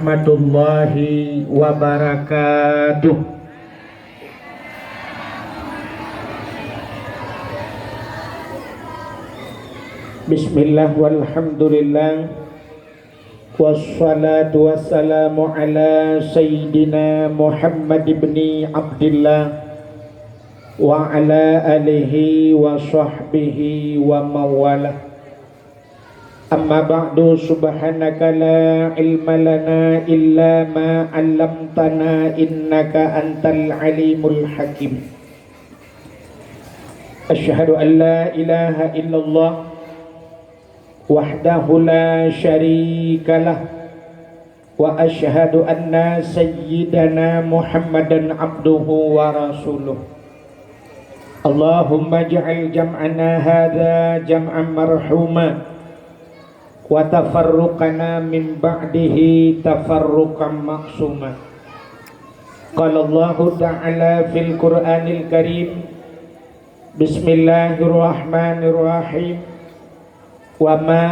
warahmatullahi wabarakatuh. Bismillah walhamdulillah, wassalatu wassalamu ala sayyidina Muhammad ibni Abdillah wa ala alihi wa sahbihi wa mawalah. Amma ba'du, subhanaka la ilma lana illa ma 'allamtana innaka antal alimul hakim. Asyhadu an la ilaha illallah wahdahu la syarikalah wa asyhadu anna sayyidana Muhammadan abduhu wa rasuluh. Allahumma ja'al jam'ana hadha jam'an marhuma wa tafarruqana min ba'dihi tafarruqan maqsuma. Qala Allah ta'ala fil Qur'anil Karim, Bismillahirrahmanirrahim, wa ma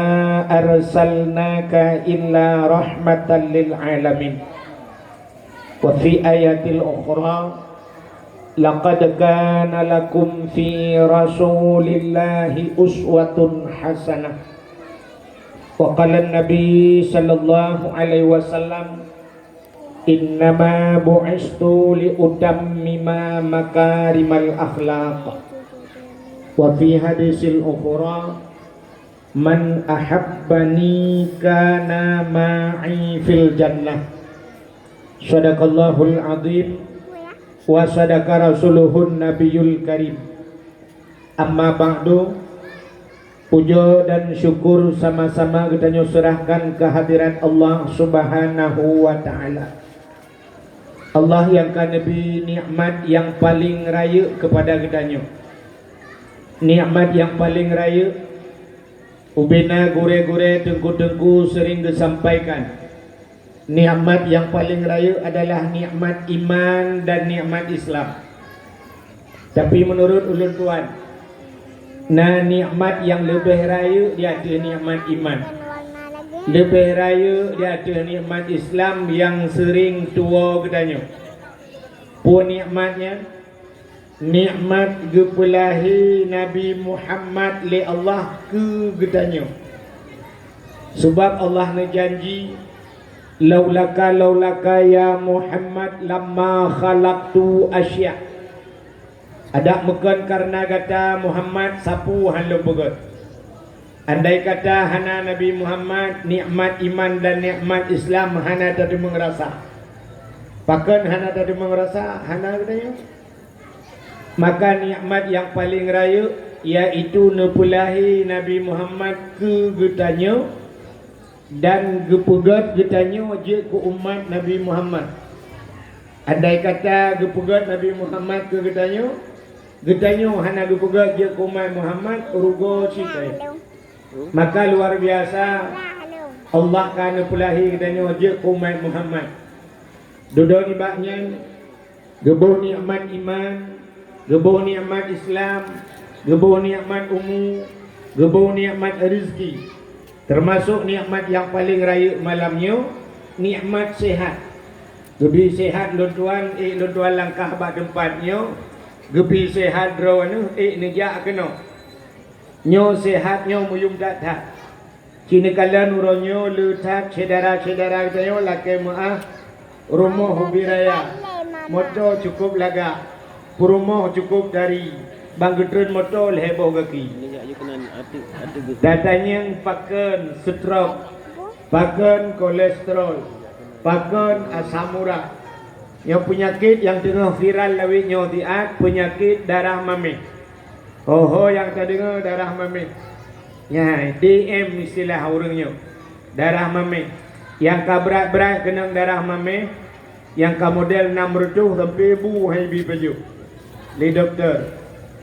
arsalnaka illa rahmatan lil alamin. Wa fi ayatil ukhra, laqad kana lakum fi rasulillahi uswatun hasanah. Wa qala an-nabi sallallahu alaihi wasallam, innama bu'istu li utammima makarimal akhlaq. Wa fi hadisil ukhra, man ahabbani kana ma'i fil jannah. Sadaqallahul azim wa sadaqa rasuluhun nabiyul karim. Amma ba'du, puja dan syukur sama-sama kita serahkan kehadirat Allah subhanahu wa ta'ala. Allah yang kan nabi nikmat yang paling raya kepada kita. Nikmat yang paling raya ubina gure-gure tengku-tengku sering disampaikan. Nikmat yang paling raya adalah nikmat iman dan nikmat Islam. Tapi menurut ulun tuan, nikmat yang lebih raya dia ada nikmat iman. Lebih raya dia ada nikmat Islam yang sering tua katanya. Pun nikmatnya nikmat gepelahi Nabi Muhammad li Allah ke gedanya. Sebab Allah ngejanji, laulaka ya Muhammad lamma khalaqtu asya. Ada mekan karena kata Muhammad sapu halo begot. Andai kata hana Nabi Muhammad nikmat iman dan nikmat Islam hana tadi mengerasa. Pakan hana tadi mengerasa hana katanya. Maka nikmat yang paling raya iaitu nepulahi Nabi Muhammad ke getanya dan gepegat getanya je ke umat Nabi Muhammad. Andai kata gepegat Nabi Muhammad ke getanya hana gepegat je ke umat Muhammad rugo cikai. Maka luar biasa Allah kan nepulahi getanya je ke umat Muhammad. Duduk ibaknya gebuh nikmat iman, gebuh nikmat Islam, gebuh nikmat umum, gebuh nikmat rezeki. Termasuk nikmat yang paling raya malamnya, nikmat sehat. Gebi sehat lon tuan langkah bak tempatnya, gebi sehat drawana nejak kena. Nyo sehat nyo muyum tak. Kini kala nuronyo letak cedera-cedera tayo lakai maaf rumah hobi raya. Motor cukup laga. Rumah cukup dari banggetren motor heboh kaki. Datanya pakan stroke, pakan kolesterol, pakan asam urat. Yang penyakit yang tengah viral lawitnya tiat penyakit darah mamih. Yang tak dengar darah mamih. Ya, DM istilah orangnya. Darah mamih. Yang ka berat-berat kena darah mamih, yang ka model 600 sampai 1000 hai bi baju. Li doktor.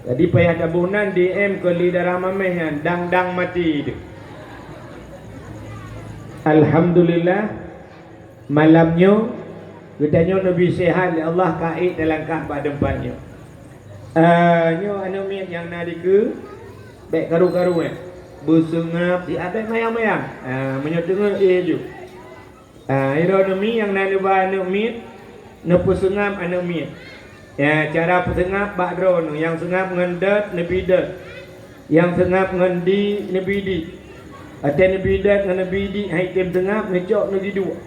Jadi payah tabunan DM ke li darah mamih yang dang mati dia. Alhamdulillah malamnya katanya Nabi sehat Allah kait dalam Kaabah tempatnya. Nyo anu miak yang nadike baik karu-karu bersengap di atas mayang-mayang. Menyo dengar je. Ironomi yang nanu ba anu mit, nu pusungam anu mit. Ya, cara pusungap bakro nu, yang sengap ngendet nebidet. Yang sengap ngendi nebidi. Ada nebidet ngan nebidi hai tem sengap ngecok nu gidu.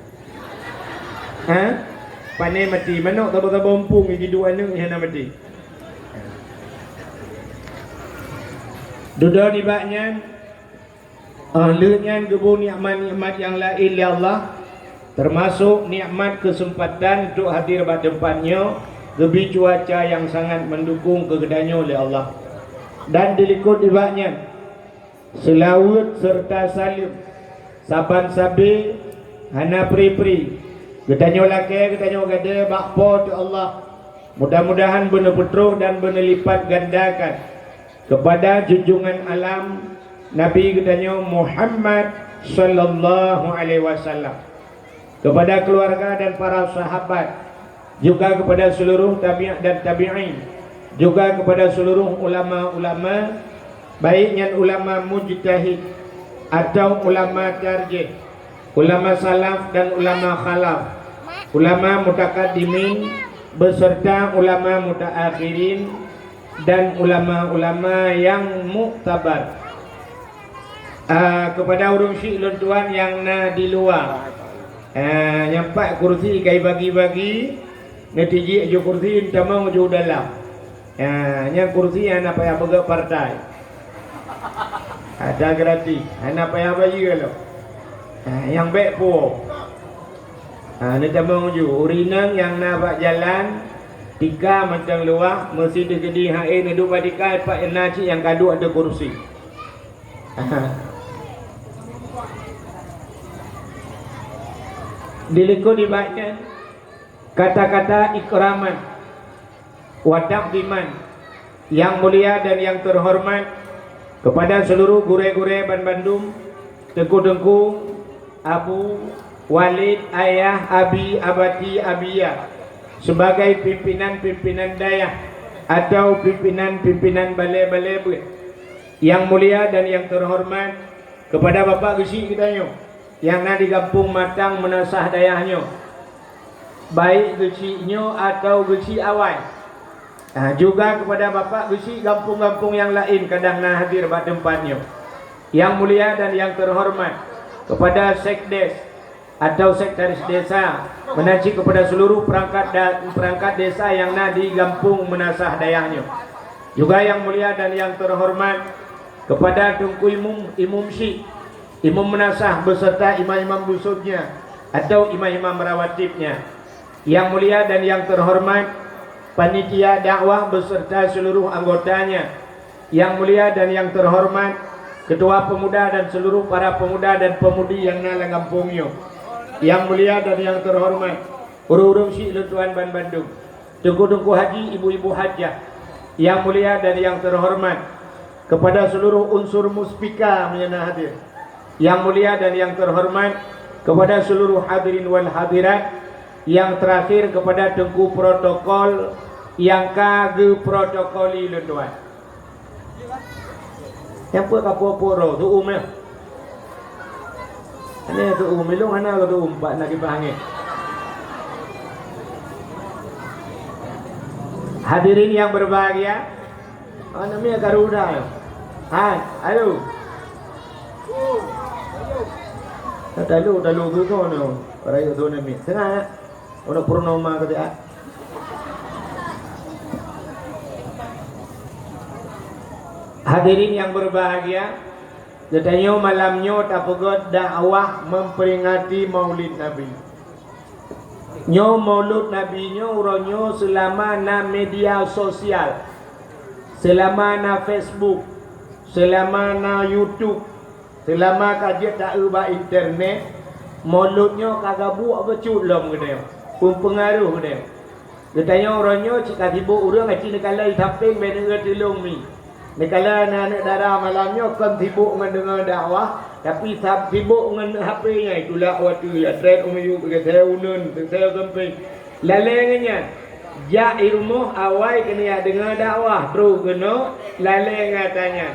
Panai mati manok tabo-tabo ompung gidu anu yang mati. Duda ni baknya leunyan gebu nikmat-nikmat yang lain ya Allah, termasuk nikmat kesempatan untuk hadir pada tempatnya, gebi cuaca yang sangat mendukung kegedanyo oleh Allah. Dan dilikut di baknya selawat serta salim saban sabi hana pri-pri gedanyo lake gedanyo gade bakpo tu Allah. Mudah-mudahan benar petruh dan benar lipat gandakan kepada junjungan alam Nabi gedanyo Muhammad sallallahu alaihi wasallam, kepada keluarga dan para sahabat, juga kepada seluruh tabi'in dan tabi'in, juga kepada seluruh ulama-ulama, baiknya ulama mujtahid atau ulama tarjih, ulama salaf dan ulama khalaf, ulama mutakaddimin beserta ulama mutaakhirin dan ulama-ulama yang muktabar. Kepada urung syik tuan yang di luar, nyampak kursi kai bagi-bagi netiji jo kursi tamang jo dalam. Nya kursi ana payah bega partai. Ada gratis. Ana payah bagi kalau. Yang baik po. Ni tamang jo urinang yang na bak jalan tika macam luar mesti digedi hae duduk badika pak enaci yang kadu ada kursi. Dilikut dibaca kata-kata ikraman wa taqdiman yang mulia dan yang terhormat kepada seluruh gure-gure Ban Bandung, tengku-tengku, abu, walid, ayah, abi, abati, abiyah, sebagai pimpinan-pimpinan dayah atau pimpinan-pimpinan balai-balai yang mulia dan yang terhormat kepada Bapak Gesi kita yang nak di kampung Matang menasah dayahnya, baik Gesinya atau Gesi awal, juga kepada Bapak Gesi kampung-kampung yang lain kadang nak hadir pada tempatnya, yang mulia dan yang terhormat kepada Sekdes atau sekretaris desa, menaji kepada seluruh perangkat desa yang nak di kampung menasah dayahnya, juga yang mulia dan yang terhormat kepada Tunku Imum Syik, imam menasah beserta imam-imam busudnya atau imam-imam rawatibnya, yang mulia dan yang terhormat panitia dakwah beserta seluruh anggotanya, yang mulia dan yang terhormat ketua pemuda dan seluruh para pemuda dan pemudi yang nak kampungnya, yang mulia dan yang terhormat urung-urung syik tuan Ban Bandung, tengku-tengku haji, ibu-ibu hajah, yang mulia dan yang terhormat kepada seluruh unsur muspika menyana hadir, yang mulia dan yang terhormat kepada seluruh hadirin wal hadirat, yang terakhir kepada tengku protokol yang kage protokoli tuan. Yang apa kapo-poro tu umnya. Ini tu milung ana tu umpat nak dipanggil. Hadirin yang berbahagia, namanya Garuda. Hai, halo. Dalu tu no. Raya tu ni. Tengah. Ono purnama kata. Hadirin yang berbahagia, katanya malamnya tapegot dakwah memperingati Maulid Nabi. Nyo Maulid Nabi nyo uronyo selama na media sosial, selama na Facebook, selama na YouTube, selama kajian tak ubah internet, Maulidnya kagak buat becut lom gede. Pun pengaruh gede. Katanya uronyo cika tibu urang aci nekala itapeng bena tilung mi. Nekala anak darah malamnya kan sibuk mendengar dakwah, tapi sibuk dengan HP-nya. Itulah waktu ya trend umayu saya unun, saya sampai lalengnya. Ja ilmu awal kena dengar dakwah, terus kena laleng katanya.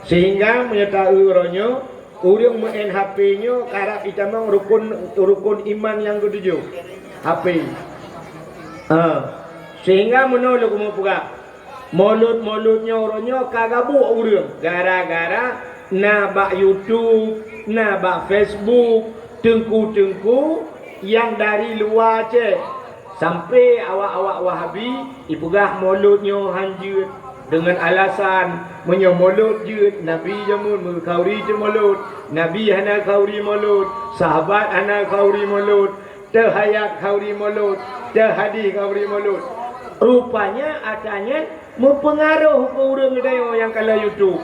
Sehingga menyatakan uronyo Orang main HP-nya karap itamang rukun iman yang ketujuh. HP. Sehingga menolak kumpulan. Mulut-mulutnya orangnya kagabu orang. Gara-gara nabak YouTube, nabak Facebook, tengku-tengku yang dari luar je. Sampai awak-awak Wahabi ipugah mulutnya hanjut dengan alasan menyomulut je Nabi jamun mengkauri je mulut, Nabi hana kauri mulut, sahabat hana kauri mulut, terhayat kauri mulut, terhadis kauri mulut. Rupanya adanya mempengaruh ke orang kedaya yang kalau YouTube,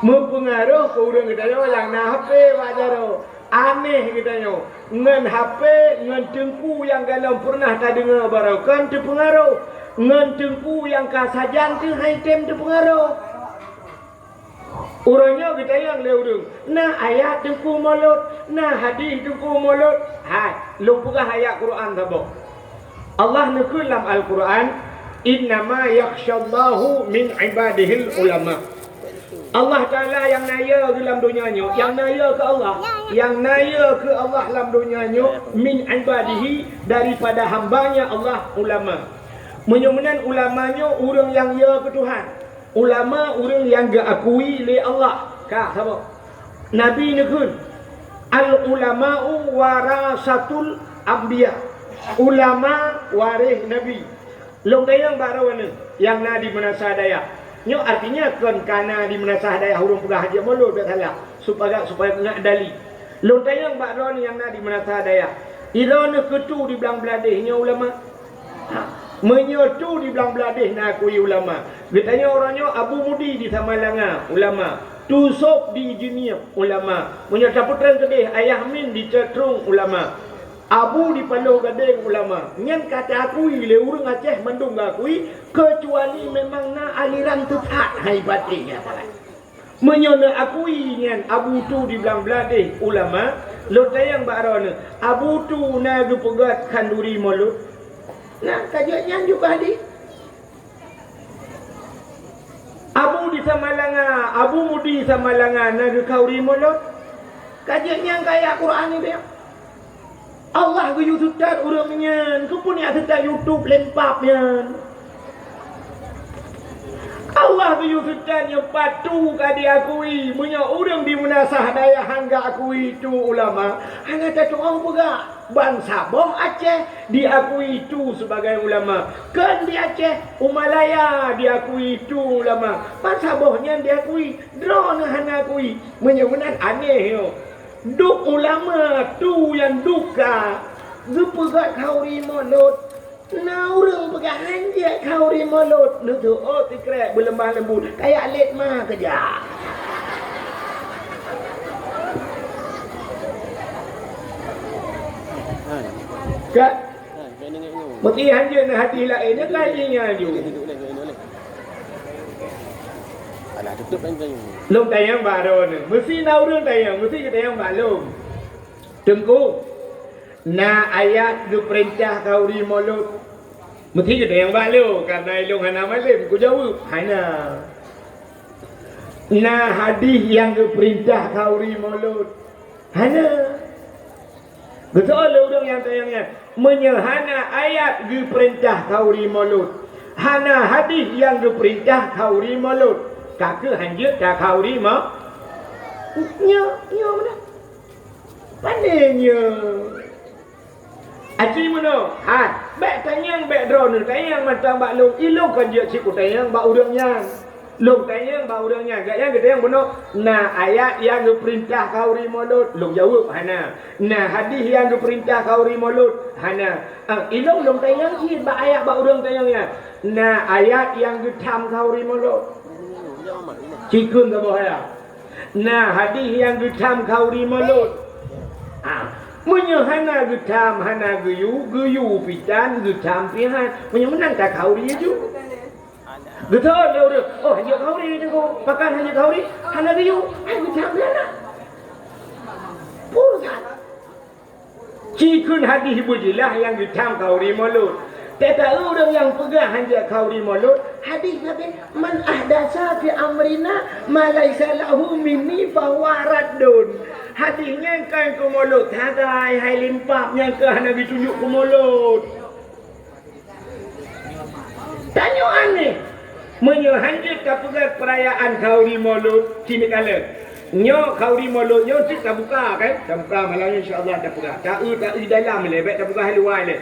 mempengaruh ke orang kedaya yang nak HP wajaro. Aneh katanya, ngan HP, ngan tengku yang galam pernah tak dengar barau kan terpengaruh. Ngan tengku yang kasajan tu item terpengaruh. Orangnya kita yang leurung. Nah ayat tengku mulut, nah hadis tengku mulut. Hai, lupa ayat Quran sabok. Allah nakul dalam Al-Quran, innama yakhshallahu min ibadihil ulama. Allah Ta'ala yang naya dalam dunianya, yang naya ke Allah, yang naya ke Allah dalam dunianya, min ibadihi, daripada hambanya Allah ulama. Menyemenan ulamanya orang yang ya ke Tuhan. Ulama orang yang diakui oleh Allah. Kak, siapa? Nabi nekun. Al-ulama'u warasatul anbiya. Ulama waris Nabi. Long dayang baru ni yang na di Menasah Dayak. Nyo artinya kan kana di Menasah Dayak hurung pegah haji mulut dak salah supaya nak dali. Long dayang baru ni yang na di Menasah Dayak. Ilona ketu di belang beladihnya ulama. Menyotu di belang beladih nak akui ulama. Getanya orangnya Abu Mudi di Samalanga ulama. Tusop di Jenia ulama. Menyata putran kedih Ayah Min di Cetrung ulama. Abu di Paloh Gading ulama. Nyan kata akui le urang Aceh mendung akui kecuali memang na aliran tepat haibatnya tak. Menyona akui nyan Abu tu di belang beladih ulama. Lotayang barone Abu tu na gepegat kanduri mulut. Nah, kajian juga di Abu di Samalanga, Abu Mudi Samalanga naga kauri mulut. Kajian kaya Quran ni dia. Allah ke YouTube tat urangnya, ku pun ya tetap YouTube lempapnya. Allah ke YouTube tat yang patu ka diakui, punya urang di Menasah Dayak hangga akui itu ulama. Hangga tak orang pegak. Bangsa Boh Aceh diakui itu sebagai ulama. Kan di Aceh Umalaya diakui itu ulama. Bangsa Bohnya diakui, drone hana akui. Menyebenar aneh yo. Duk ulama tu yang duka. Gepegat kauri mulut. Naurung pegangan je kauri mulut. Nutu oh tikrek berlembah lembut. Kayak let mah kerja. Kak, mesti hanya nak hati lain ni lainnya je. Alah tutup kan tu. Long tayang baru ni, mesti naurun tayang, mesti kita yang balum. Tengku, na ayat du perintah kauri mulut, mesti kita yang balu karena ilung hana malim. Ku jawab, hana. Na hadis yang du perintah kauri mulut, hana. Betul orang yang tayangnya menyehana ayat diperintah kauri mulut. Hana hadis yang diperintah kauri mulut. Kakak hanjut tak kauri mah. Nya mana? Pandainya. Aci mana? Bek tayang bek drone tayang macam bak long ilok kan je cikgu tayang bak urangnya. Long tayang bak urangnya. Gak yang kita yang benar. Nah ayat yang diperintah kauri mulut. Long jawab hana. Nah hadis yang diperintah kauri mulut. Hana. Ilong long tayang sih bak ayat bak urang tayangnya. Nah ayat yang ditam kauri mulut. Cikun ke bawah. Nah hadis yang ditam kauri mulut. Menyehana getam hana geyu pitan getam pihan. Menyemenang tak kauri je. Betul dia udah. Oh hanya kauri ni kau pakai hanya kauri. Hana geyu. Aku jamnya nak. Pusat. Cikun hadis bujilah yang ditam kauri mulut. Tak tahu orang yang pegang hanja kauri mulut. Hadis Nabi, man ahdasa fi amrina ma laisa lahu minni fahuwa raddun. Hadisnya kan ke mulut. Hagai hai limpapnya ke Nabi tunjuk ke mulut. Tanya aneh. Menyohanjit ke pegang perayaan kauri mulut sini kala. Nyo kauri mulut nyo cik tak buka kan? Tak buka malamnya insya-Allah tak buka. Tak dalam lebek tak buka luar le.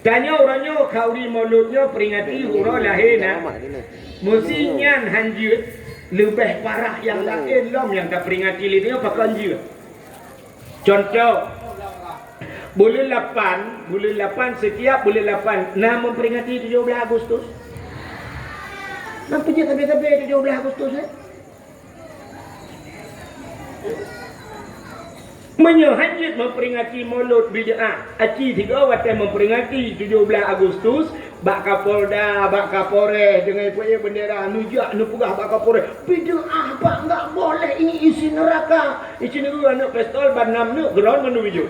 Tanya orangnya kauri mulutnya peringati huruf lahir nak. Mestinya hanjut lebih parah yang lain lom yang tak peringati lidnya pakai hanjut. Contoh bulan 8 setiap bulan 8 nak memperingati 17 Agustus. Nampak je kabeh-kabeh 17 Agustus Menyohanjit memperingati Maulud bid'ah. Aci 3 watan memperingati 17 Agustus. Bak Kapolda, Bak Kapolres dengan punya bendera nujak nu pegah Bak Kapolres. Bid'ah bak enggak boleh, ini isi neraka. Isi neraka nak pistol banam nu geron menuju.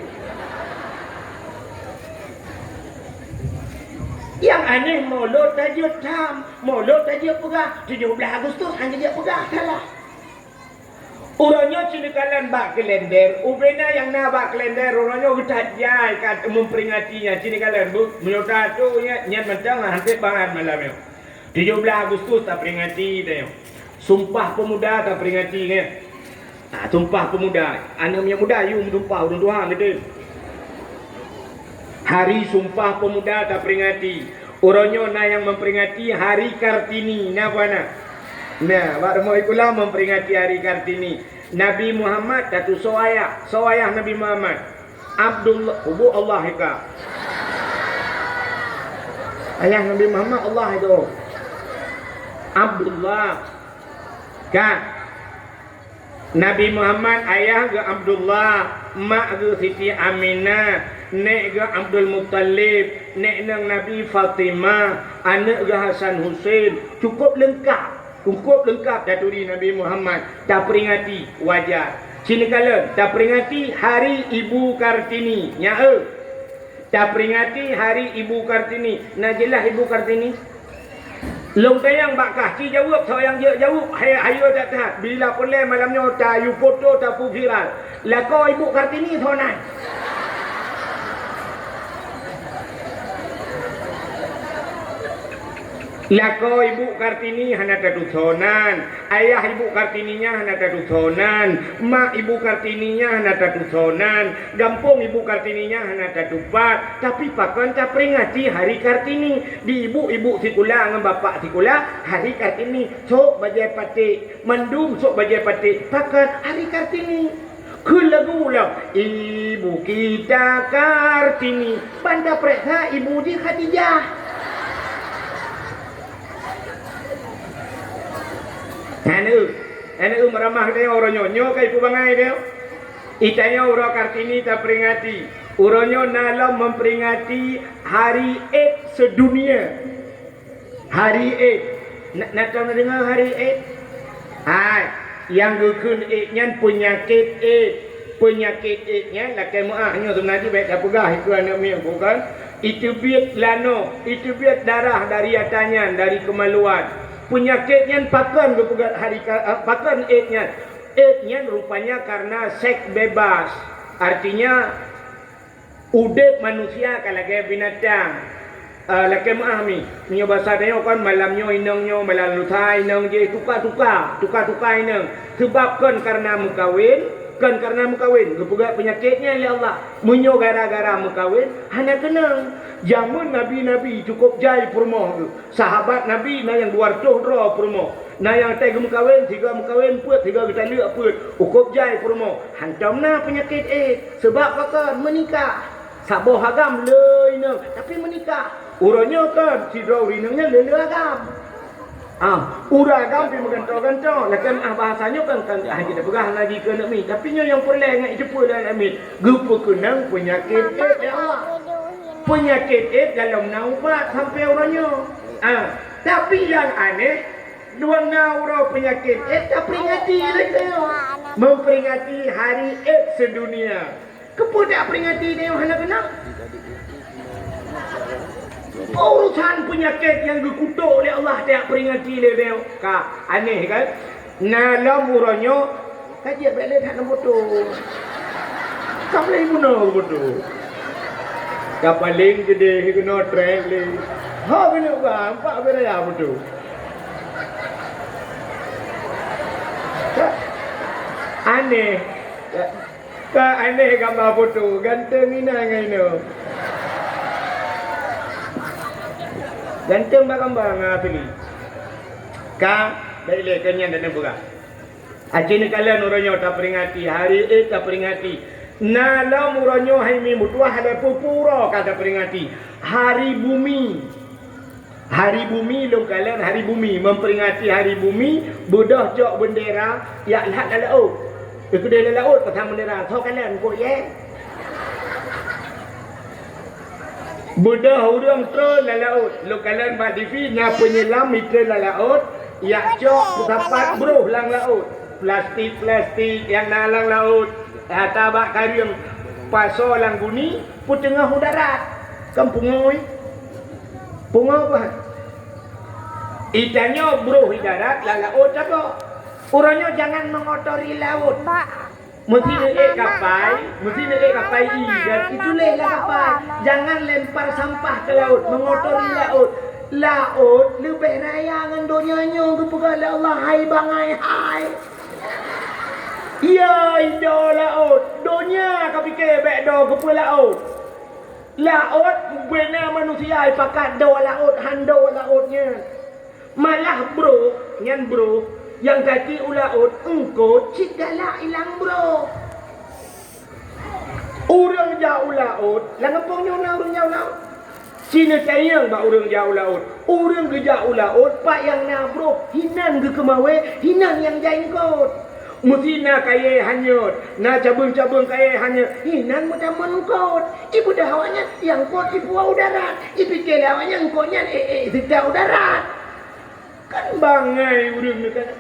Yang aneh Maulud tajuk tam, Maulud tajuk pegah 17 Agustus hanya dia pegah salah. Orangnya cinikalan bak kalender, ubena yang nak bak kalender, orangnya udah jai kat memperingatinya cinikalan bu, menyota tu nyat macam hampir banget malamnya. 17 Agustus tak peringati dia. Sumpah Pemuda tak peringati kan. Sumpah Pemuda, anak punya muda you sumpah orang Tuhan gitu. Hari Sumpah Pemuda tak peringati. Orangnya nak yang memperingati Hari Kartini, napa nak? Nah, Pak Remo itulah memperingati Hari Kartini. Nabi Muhammad datu soayah Nabi Muhammad. Abdullah, Ubu Allah ika. Ayah Nabi Muhammad Allah itu. Abdullah. Kan? Nabi Muhammad ayah ke Abdullah, mak ke Siti Aminah, nek ke Abdul Muttalib, nek nang Nabi Fatimah, anak ke Hasan Hussein. Cukup lengkap daturi Nabi Muhammad. Tak peringati wajar. Sini kala tak peringati Hari Ibu Kartini. Nya tak peringati Hari Ibu Kartini. Nak jelas Ibu Kartini? Long tayang bakah ci jawab sayang je jawab hayo datang. Bila boleh malamnya tak you foto tak pu viral. Lah kau Ibu Kartini thonai. Lako Ibu Kartini hana tadusonan, ayah Ibu Kartininya hana tadusonan, mak Ibu Kartininya hana tadusonan, gampung Ibu Kartininya hana tadupat. Tapi pakan tak peringati Hari Kartini di ibu-ibu sikula dengan bapak sikula Hari Kartini. Sok bajai pati, mendung sok bajai pati, pakan Hari Kartini. Kelagu lah Ibu kita Kartini, banda periksa Ibu di Khadijah. Anu meramah dia orang nyonyo ke ibu bangai dia. Itanya orang Kartini tak peringati. Orangnya nalam memperingati Hari AIDS sedunia. Hari AIDS. Nak tahu dengar Hari AIDS? Yang gukun AIDS-nya penyakit AIDS. Penyakit AIDS-nya lakai muahnya sebenarnya baik tak pegah itu anak mian bukan. Itu biat lano, itu biat darah dari atannya, dari kemaluan. Penyakitnya pakan kepegat hari pakan AIDS-nya. AIDS-nya rupanya karena seks bebas. Artinya udep manusia kalau kayak binatang. Lakai mahami. Punya bahasa dia kan malamnya inangnya melalutai inang je tukar inang. Sebab kan karena mukawin. Kepegat penyakitnya ya Allah. Munyo gara-gara mukawin hanya kenang. Zaman Nabi-Nabi cukup jai purmoh tu. Sahabat Nabi na yang 200 dra purmoh. Na yang tai mukawin, 3 mukawin put, 3 kita liak put. Cukup jai purmoh. Hantam na penyakit sebab kakak menikah. Saboh agam le inang tapi menikah. Uranya kan si drauri nangnya le agam. Uragam pergi menggantau-gantau. Lakan bahasanya kan kita pegah lagi ke nak mi. Tapi yang perleh ngai jepul nak mi. Gupa kenang penyakit ya Allah. Penyakit dalam naubat sampai orangnya. Tapi yang aneh, dua naura penyakit tak peringati lagi. Memperingati Hari AIDS sedunia. Kepada peringati dia hana kenang. Urusan penyakit yang dikutuk oleh Allah tak peringati dia. Ka aneh kan? Nalam uranyo kaji balik tak nak betul. Kau boleh guna betul. Kau paling gede guna trend le. Ha benar bang, pak beraya betul. Aneh. Ka aneh gambar foto, ganteng ina ngai no. Ganteng gambar ngapili. Ka baiklah kenyan dan buka. Acin kalian uranyo tak peringati hari tak peringati. Nalam uranyo hai mi mutuah ada pupuro kata peringati. Hari bumi. Hari bumi long kalian hari bumi memperingati hari bumi budah jok bendera ya lihat dalam laut. Itu dia dalam laut pasang bendera. Tahu kalian kok ye. Budah urang terus dalam laut. Lo kalian buat TV nya penyelam itu dalam laut. Ya cok dapat bro lang laut. Plastik yang nalang laut. Tabak kariung paso lang guni putengah darat. Kampungoi. Pungo apa? Ikannya bro di darat lang laut apa? Urangnya jangan mengotori laut. Mesti naik kapal, dan itu lah kapal. Jangan lempar sampah ke laut, mengotori laut. Laut lebih raya dengan dunianya kepada Allah. Hai bangai hai. Ya itu laut. Dunia kau fikir baik do kepada laut. Laut benar manusia pakat do laut, hando lautnya. Malah bro, yang kaki ulaut engkau cidala ilang bro. Orang jauh laut, langapongnya orang jauh laut. Cina sayang ba orang jauh laut. Orang ke jauh laut, pak yang na bro, hinan ke kemawe, hinan yang jengkot. Mesti na kaya hanyut, na cabung-cabung kaya hanyut, hinan macam mengkot. Ibu dah awaknya yang kot ibu darat, ipikir awaknya engkotnya tidak darat. Kan bangai orang ni kan.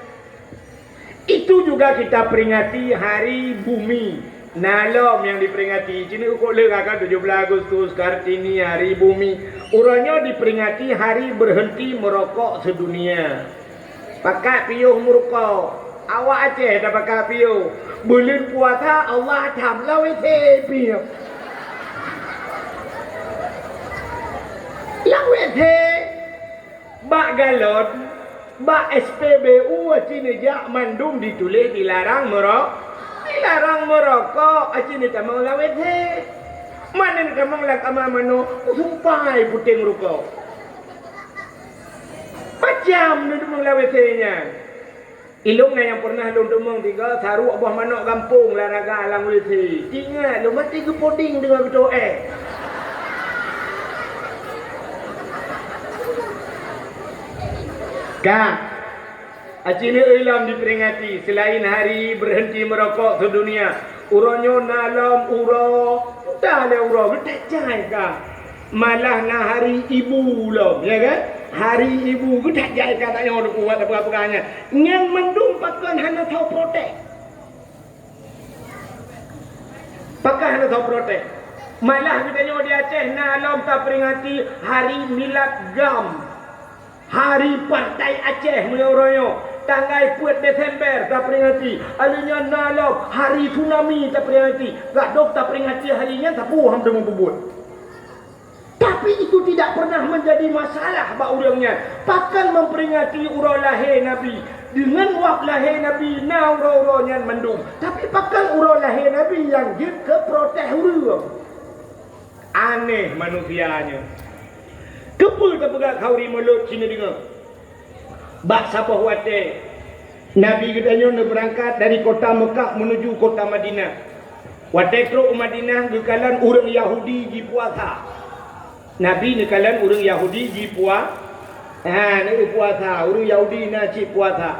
Itu juga kita peringati hari bumi. Nalom yang diperingati. Cini ukuk lerakan 17 Agustus Kartini hari bumi. Urangnya diperingati hari berhenti merokok sedunia. Pakat piuh merokok. Awak Aceh dah pakat piuh. Bulan puasa Allah tamlah wete piuh. Yang wete bak galon. Bak SPBU Acini jak mandum ditulis dilarang merokok. Dilarang merokok Acini tamang lawet he. Mana ni tamang lak ama mano sumpai puting rokok. Macam ni tamang lawet he nya. Ilung na yang pernah lu demong tiga saru abah manok kampung laraga alang lisi. Ingat lu mati ke poding dengan betul Kak, acini ilam diperingati selain hari berhenti merokok sedunia. Uronyo nalam uro, dah le uro, betul jangan kak. Malah na hari ibu lom, ya kan? Hari ibu betul jangan kak tak yang orang buat apa-apanya. Yang mendung pakan hana tahu protek. Pakan hana tahu protek. Malah kita nyo di Aceh nalam tak peringati hari milad gam. Hari Partai Aceh menyorongnya tanggal 4 Desember tak peringati. Alinya nalok hari tsunami tak peringati. Gadok tak peringati harinya tapu hampir membubut. Tapi itu tidak pernah menjadi masalah bak urangnya. Pakan memperingati urang lahir Nabi. Dengan wak lahir Nabi na urang-urangnya mendung. Tapi pakan urang lahir Nabi yang jid ke protes urang. Aneh manusianya. Kepul terpegat kauri mulut sini dengar. Bak siapa huate. Nabi katanya nak berangkat dari kota Mekah menuju kota Madinah. Wate teruk Madinah gekalan orang Yahudi di puasa. Nabi ni kalan orang Yahudi di puasa. Ni puasa. Orang Yahudi nak cik puasa.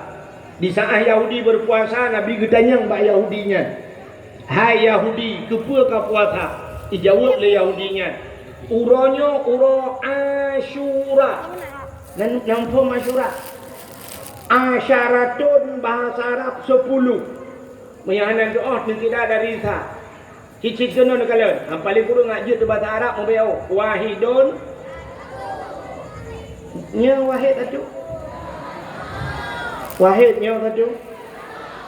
Di saat Yahudi berpuasa, Nabi katanya bak Yahudinya. Hai Yahudi, kepa kau puasa? Dijawab le Yahudinya. Uronyo uro Asyura. Nampak Asyura. Asyaratun bahasa Arab 10. Menyahanan tu ni tidak ada risa. Cicit kena nak kalian. Yang paling kurang ngaji tu bahasa Arab mau bayau. Wahidun Nya wahid satu. Wahid nya satu.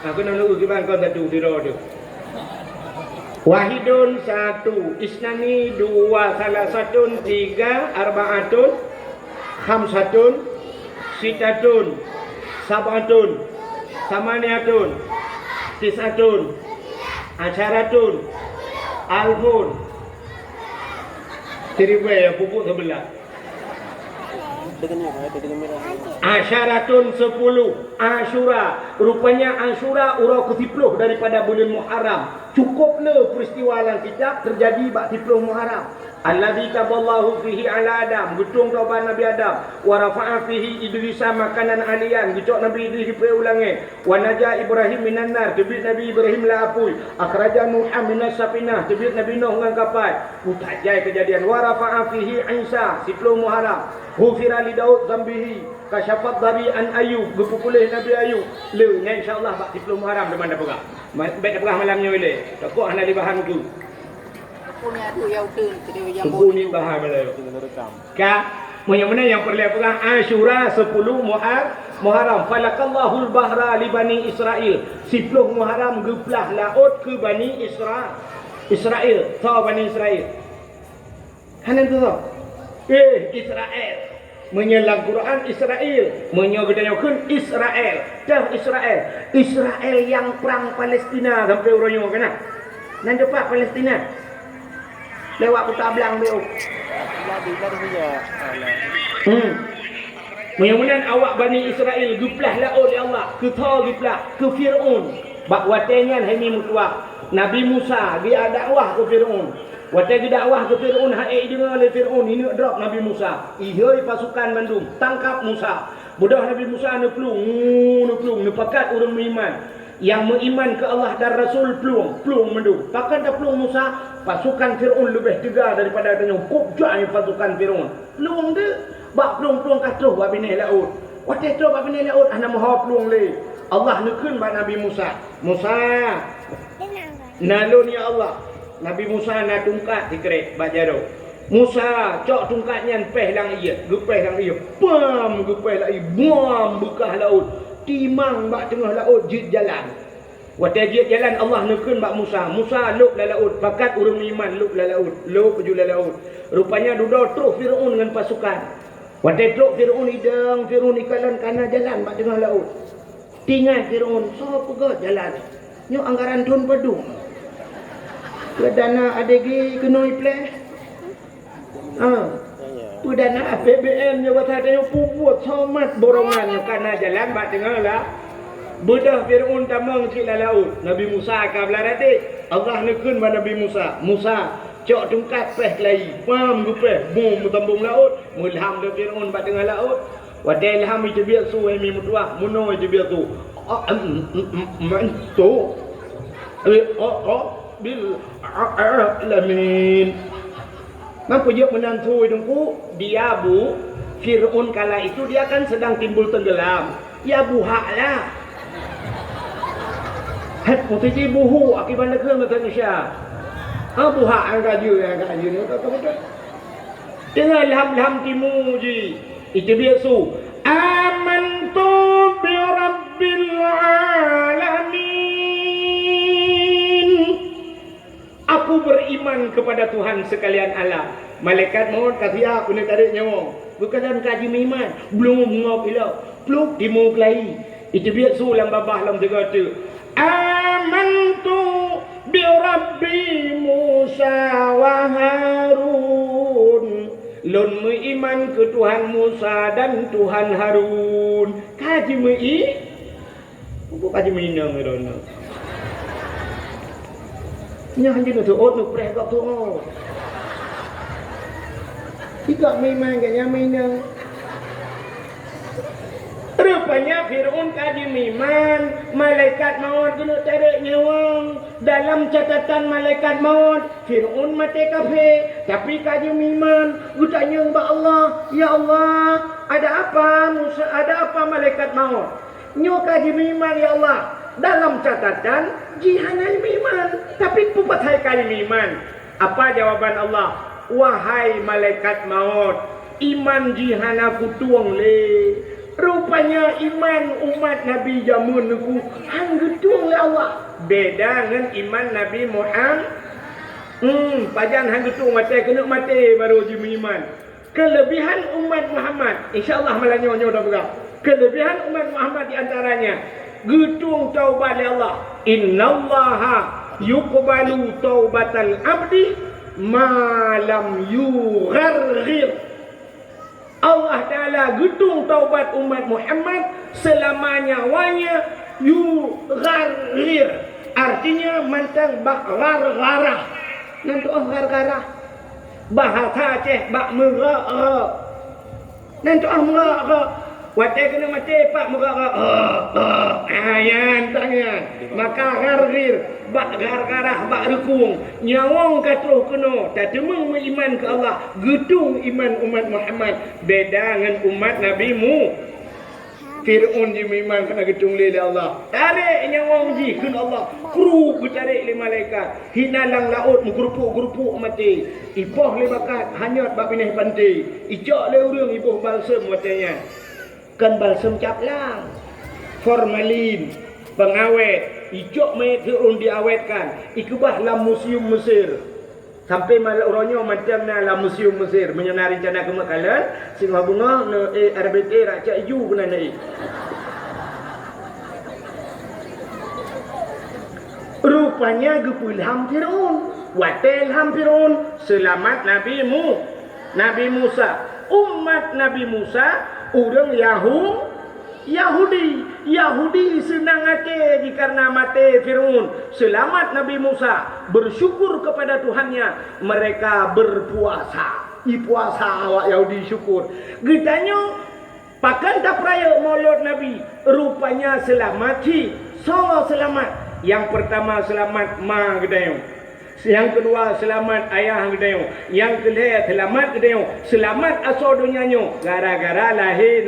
Aku nak nunggu kita kau satu tiro tu. Wahidun satu, isnani dua, salah satun tiga, arbaatun, khamsatun, sitatun, sabatun, samaniatun, tisatun, asyaratun, alfun. Seribu ya pupuk sebelah. Asyaratun 10 Asyura. Rupanya Asyura urau ke-10 daripada bulan Muharram. Cukuplah peristiwa yang kitab terjadi bak 10 Muharram. Allazi taballahu fihi ala Adam, gutung taubat Nabi Adam, wa rafa'a fihi Idrisa makanan alian, gicok Nabi Idris di ulangi, wa naja Ibrahim minan nar, tebit Nabi Ibrahim la apui, akhraja Nuh minas safinah, tebit Nabi Nuh ngan kapal. Mutajai kejadian, wa rafa'a fihi Isa 10 Muharram. Hufira li Daud zambihi, kasyafat dari an Ayub, gepupulih Nabi Ayub. Le, insyaallah bak 10 Muharram depan dah pegah. Baik dah pegah malamnya boleh. Takut hana di bahan tu. Punya tu yang tu yang Buku ni bahan boleh. Ka, mana yang perlu pegang Asyura 10 Muharram. Falakallahul bahra li Bani Israel. 10 Muharram geplah laut ke Bani Israel. Tahu Bani Israel. Hana tu tahu. Israel. Menyelang Quran Israel, menyogedayakan Israel. Dah Israel. Israel yang perang Palestina sampai orangnya kena. Nan depan Palestina. Lewat kota belang dia. Mudah-mudahan awak Bani Israel geplah laut ya Allah. Kita geplah ke Fir'aun. Bak watengan hemi mutuak. Nabi Musa dia dakwah ke Fir'aun. Watai dakwah ke Fir'aun, hai dengar oleh Fir'aun, ini drop Nabi Musa. Ihoi pasukan bandung, tangkap Musa. Budak Nabi Musa ni pelung, nepakat orang beriman. Yang beriman ke Allah dan Rasul pelung mendung. Takkan dah pelung Musa, pasukan Fir'aun lebih tegar daripada adanya kubjanya pasukan Fir'aun. Pelung dia, bak pelung katuh bak bini laut. Watai tu bak bini laut, anak maha pelung le. Allah nekun bak Nabi Musa. Musa, nalun ya Allah. Nabi Musa nak tungkat dikerik bak jaro. Musa cok tungkatnya peh lang ia, gepeh lang ia. Pam gepeh lang ia, buam bekah laut. Timang bak tengah laut jid jalan. Watai jid jalan Allah nekun bak Musa. Musa luk la laut, pakat urang iman luk la laut, luk peju la laut. Rupanya duda terus Firaun dengan pasukan. Watai terus Firaun hidang, Firaun ikalan kana jalan bak tengah laut. Tinggal Firaun, so pegat jalan. Nyo anggaran dun padu. Perdana ADG kenoi play. Perdana APBN nya watanya pubuat somat borongan kana jalan bak tengah lah. Bedah Firaun tamang sila laut. Nabi Musa ka belarati. Allah nekun ba Nabi Musa. Musa cok tungkat peh kelai. Pam gupeh bom tambung laut. Mulham de Firaun bak tengah laut. Wadai ilham itu biar su mi mutuah. Muno itu biar tu. Mantu. Bil alamin. Mampu dia menantu hidungku, dia bu Fir'aun kala itu dia kan sedang timbul tenggelam. Ya buhak lah. Het mutiji buhu akibat negeri Malaysia. Buhak angkat je ni. Dengan ilham timu ji. Itu dia su. Amantu bi rabbil alamin. Aku beriman kepada Tuhan sekalian alam. Malaikat maut kata aku nak tarik nyawa. Bukan kaji iman. Belum ngop ilau. Pluk di mu kelai. Itu biar sulam babah lam jaga tu. Amantu bi rabbi Musa wa Harun. Lun beriman ke Tuhan Musa dan Tuhan Harun. Kaji Bukan kaji minang merona. Nya hanya tu nak preh kat tu. Tidak memang gaya minang. Rupanya Fir'aun kaji miman, malaikat maut kena tarik nyawa. Dalam catatan malaikat maut, Fir'aun mati kafir, tapi kaji miman. Gutanya kepada Allah, ya Allah, ada apa Musa, ada apa malaikat maut? Nyo kaji miman ya Allah. Dalam catatan jihanai miman, tapi pupat hai kali miman. Apa jawaban Allah? Wahai malaikat maut, iman jihan aku tuang le. Rupanya iman umat Nabi jamun aku hang getuang le Allah. Beda dengan iman Nabi Muhammad. Pajan hang getuang mati kena mati baru ji beriman. Kelebihan umat Muhammad, insya-Allah malanya dah berap. Kelebihan umat Muhammad di antaranya getuang taubat li Allah. Innallaha yuqbalu taubatal abdi ma lam yugharghir. Allah Ta'ala gedung taubat umat Muhammad selama nyawanya yugharghir. Artinya mantang bak gar-garah. Nanti gar-garah. Bahasa ceh bak merah. Nanti merah. Watai kena mati pak merah. Ayan tangan. Maka garghir. Bak gar-garah bak rekung. Nyawang katuh kena. Tak temung iman ke Allah. Gedung iman umat Muhammad. Beda dengan umat Nabi Mu. Fir'aun je memang kena gedung li Allah. Tarik nyawang ji kena Allah. Kru tarik li malaikat. Hinalang laut menggerupuk-gerupuk mati. Ipoh li bakat hanyut bak pinih pantai. Icak li urang ipoh balsam matanya. Kan balsam caplang. Formalin, pengawet. Icak mayat Fir'aun diawetkan. Ikubah dalam museum Mesir. Sampai malah orangnya macam dalam museum Mesir menyenari rencana kemakalan singa bunga RBT rakyat hijau kena naik. Rupanya gepulham Fir'aun. Watelham Fir'aun selamat Nabi Musa. Umat Nabi Musa orang Yahudi senang hati karena mati Fir'aun. Selamat Nabi Musa bersyukur kepada Tuhannya. Mereka berpuasa. Puasa awak Yahudi syukur. Gitanya pakan tak peraya maulud Nabi. Rupanya selamat so selamat. Yang pertama selamat ma gedayong. Yang kedua selamat ayah gedayong. Yang kedua selamat gedayong. Selamat asal dunianyo gara-gara lahir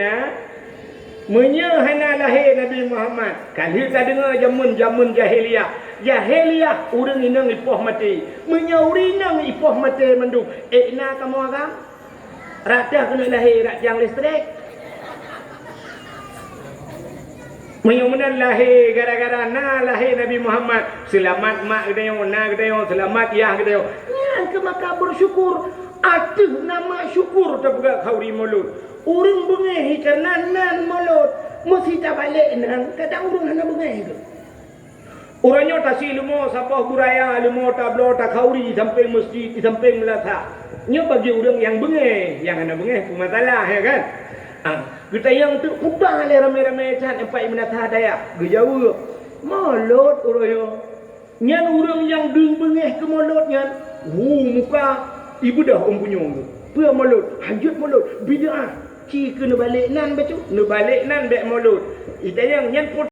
menyehana lahir Nabi Muhammad. Kali tak dengar jamun jahiliyah. Jahiliyah urang inang ipoh mati. Menyauri nang ipoh mati mendung. Ekna kamu agam? Radah kena lahir ratjang listrik. Menyumenan lahir gara-gara lahir Nabi Muhammad. Selamat mak gedayong, gedayong, selamat yah gedayong. Yang ke maka bersyukur. Atuh nama syukur tak bergak khauri mulut. Orang bengahi kerana nan mulut. Mesti tak balik nan. Kadang orang hanya bengahi ke. Orangnya tak si lumo sapah buraya, lumo tablo tak khauri samping masjid, samping melata. Nya bagi orang yang bengahi, yang hanya bengahi pun masalah ya kan. Kita yang tu ubah le ramai-ramai can empat menata daya. Gejauh. Mulut orangnya. Nyan orang yang deng bengahi ke mulut nyan. Muka ibu dah punya. Pua mulut, hanjut mulut, bid'ah. Ci kena balik nan bacu, nu balik nan bek mulut. Ita yang nyan